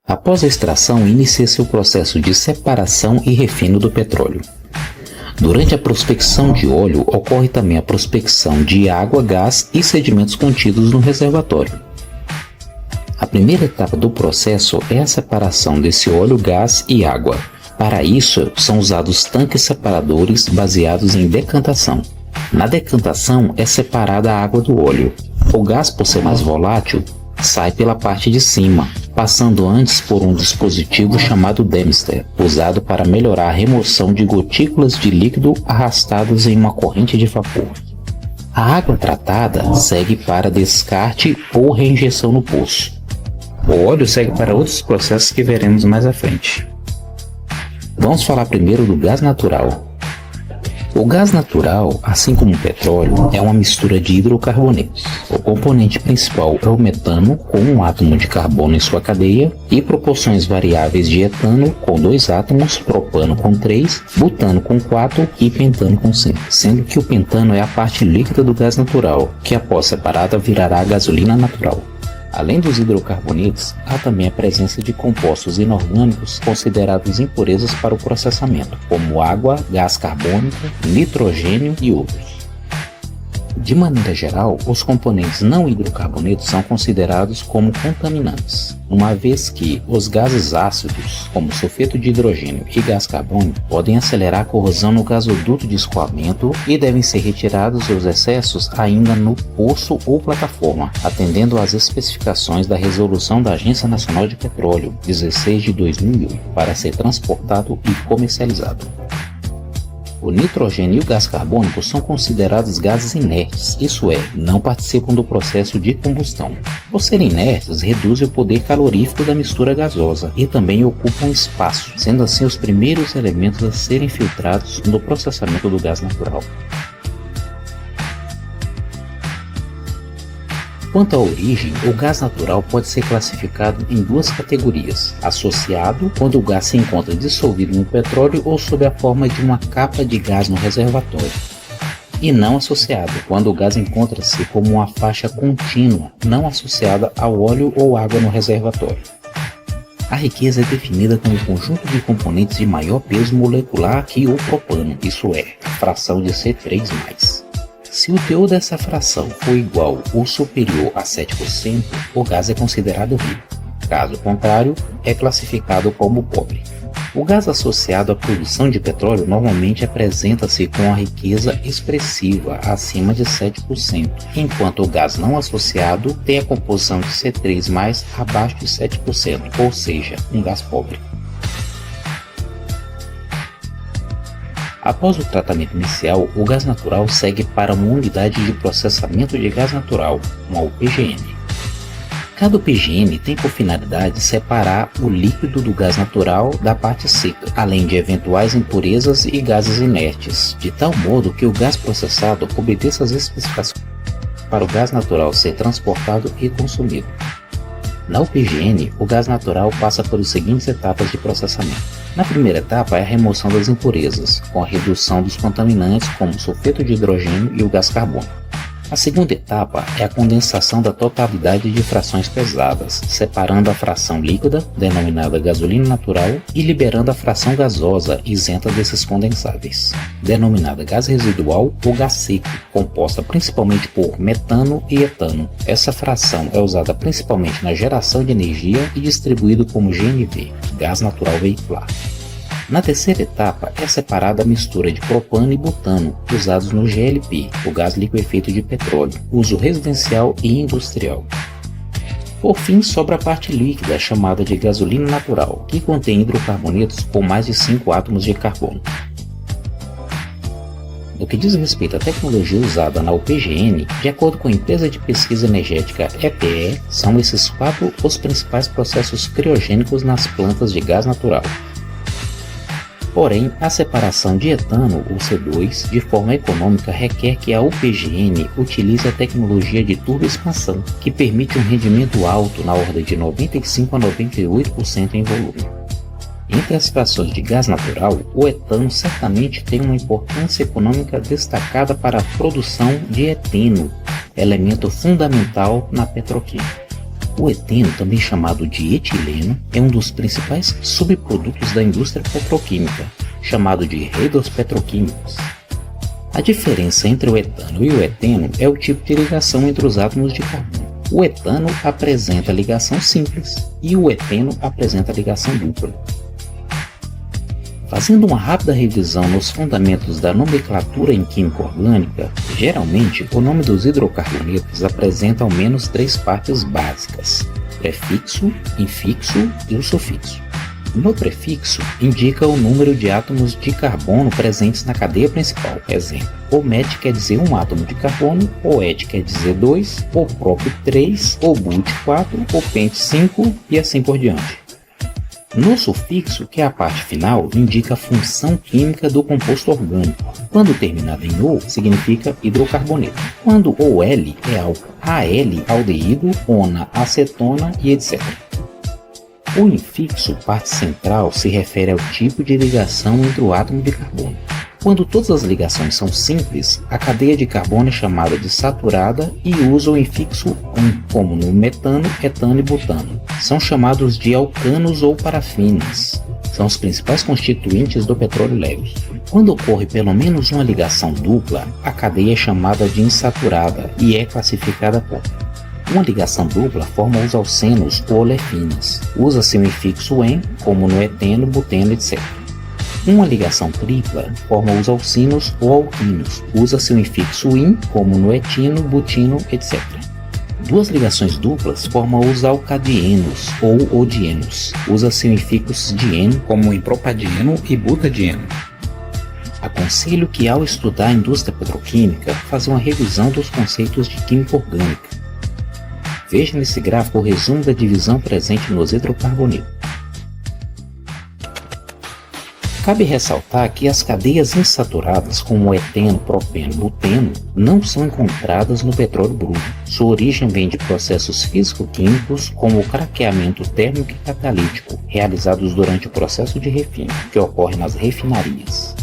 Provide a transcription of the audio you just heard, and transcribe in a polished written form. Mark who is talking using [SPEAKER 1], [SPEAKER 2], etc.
[SPEAKER 1] Após a extração, inicia-se o processo de separação e refino do petróleo. Durante a prospecção de óleo, ocorre também a prospecção de água, gás e sedimentos contidos no reservatório. A primeira etapa do processo é a separação desse óleo, gás e água. Para isso, são usados tanques separadores baseados em decantação. Na decantação, é separada a água do óleo. O gás, por ser mais volátil, sai pela parte de cima, passando antes por um dispositivo chamado Demister, usado para melhorar a remoção de gotículas de líquido arrastadas em uma corrente de vapor. A água tratada segue para descarte ou reinjeção no poço. O óleo segue para outros processos que veremos mais à frente. Vamos falar primeiro do gás natural. O gás natural, assim como o petróleo, é uma mistura de hidrocarbonetos. O componente principal é o metano, com um átomo de carbono em sua cadeia, e proporções variáveis de etano, com 2 átomos, propano com 3, butano com 4 e pentano com 5, sendo que o pentano é a parte líquida do gás natural, que após separada virará a gasolina natural. Além dos hidrocarbonetos, há também a presença de compostos inorgânicos considerados impurezas para o processamento, como água, gás carbônico, nitrogênio e outros. De maneira geral, os componentes não hidrocarbonetos são considerados como contaminantes, uma vez que os gases ácidos, como sulfeto de hidrogênio e gás carbônico, podem acelerar a corrosão no gasoduto de escoamento e devem ser retirados os excessos ainda no poço ou plataforma, atendendo às especificações da Resolução da Agência Nacional de Petróleo 16 de 2008, para ser transportado e comercializado. O nitrogênio e o gás carbônico são considerados gases inertes, isso é, não participam do processo de combustão. Por serem inertes, reduzem o poder calorífico da mistura gasosa e também ocupam espaço, sendo assim os primeiros elementos a serem filtrados no processamento do gás natural. Quanto à origem, o gás natural pode ser classificado em 2 categorias: associado, quando o gás se encontra dissolvido no petróleo ou sob a forma de uma capa de gás no reservatório, e não associado, quando o gás encontra-se como uma faixa contínua, não associada ao óleo ou água no reservatório. A riqueza é definida como o conjunto de componentes de maior peso molecular que o propano, isso é, a fração de C3+. Se o teor dessa fração for igual ou superior a 7%, o gás é considerado rico. Caso contrário, é classificado como pobre. O gás associado à produção de petróleo normalmente apresenta-se com a riqueza expressiva acima de 7%, enquanto o gás não associado tem a composição de C3+ abaixo de 7%, ou seja, um gás pobre. Após o tratamento inicial, o gás natural segue para uma unidade de processamento de gás natural, uma UPGN. Cada UPGN tem por finalidade separar o líquido do gás natural da parte seca, além de eventuais impurezas e gases inertes, de tal modo que o gás processado obedeça às especificações para o gás natural ser transportado e consumido. Na UPGN, o gás natural passa por as seguintes etapas de processamento. Na primeira etapa é a remoção das impurezas, com a redução dos contaminantes como o sulfeto de hidrogênio e o gás carbônico. A segunda etapa é a condensação da totalidade de frações pesadas, separando a fração líquida, denominada gasolina natural, e liberando a fração gasosa, isenta desses condensáveis, denominada gás residual ou gás seco, composta principalmente por metano e etano. Essa fração é usada principalmente na geração de energia e distribuído como GNV, gás natural veicular. Na terceira etapa é separada a mistura de propano e butano, usados no GLP, o gás liquefeito de petróleo, uso residencial e industrial. Por fim, sobra a parte líquida, chamada de gasolina natural, que contém hidrocarbonetos com mais de 5 átomos de carbono. No que diz respeito à tecnologia usada na UPGN, de acordo com a empresa de pesquisa energética EPE, são esses 4 os principais processos criogênicos nas plantas de gás natural. Porém, a separação de etano, ou C2, de forma econômica requer que a UPGN utilize a tecnologia de turboexpansão, que permite um rendimento alto na ordem de 95 a 98% em volume. Entre as frações de gás natural, o etano certamente tem uma importância econômica destacada para a produção de eteno, elemento fundamental na petroquímica. O eteno, também chamado de etileno, é um dos principais subprodutos da indústria petroquímica, chamado de rei dos petroquímicos. A diferença entre o etano e o eteno é o tipo de ligação entre os átomos de carbono. O etano apresenta ligação simples e o eteno apresenta ligação dupla. Fazendo uma rápida revisão nos fundamentos da nomenclatura em química orgânica, geralmente o nome dos hidrocarbonetos apresenta ao menos 3 partes básicas: prefixo, infixo e o sufixo. No prefixo, indica o número de átomos de carbono presentes na cadeia principal. Exemplo: OMET quer dizer um átomo de carbono, OET quer dizer 2, OPROP 3, OBUT 4, OPENT 5 e assim por diante. No sufixo, que é a parte final, indica a função química do composto orgânico. Quando terminado em O, significa hidrocarboneto. Quando OL é álcool, AL, aldeído, ONA, acetona e etc. O infixo, parte central, se refere ao tipo de ligação entre o átomo de carbono. Quando todas as ligações são simples, a cadeia de carbono é chamada de saturada e usa o infixo AN, como no metano, etano e butano. São chamados de alcanos ou parafinas. São os principais constituintes do petróleo leve. Quando ocorre pelo menos uma ligação dupla, a cadeia é chamada de insaturada e é classificada por: uma ligação dupla forma os alcenos ou olefinas. Usa-se o infixo EN, como no eteno, buteno, etc. Uma ligação tripla forma os alcinos ou alquinos. Usa-se o infixo IN, como no etino, butino, etc. Duas ligações duplas formam os alcadienos ou odienos. Usa-se o infixo dieno, como em propadieno e butadieno. Aconselho que, ao estudar a indústria petroquímica, faça uma revisão dos conceitos de química orgânica. Veja nesse gráfico o resumo da divisão presente nos hidrocarbonetos. Cabe ressaltar que as cadeias insaturadas, como eteno, propeno e buteno, não são encontradas no petróleo bruto. Sua origem vem de processos físico-químicos, como o craqueamento térmico e catalítico, realizados durante o processo de refino, que ocorre nas refinarias.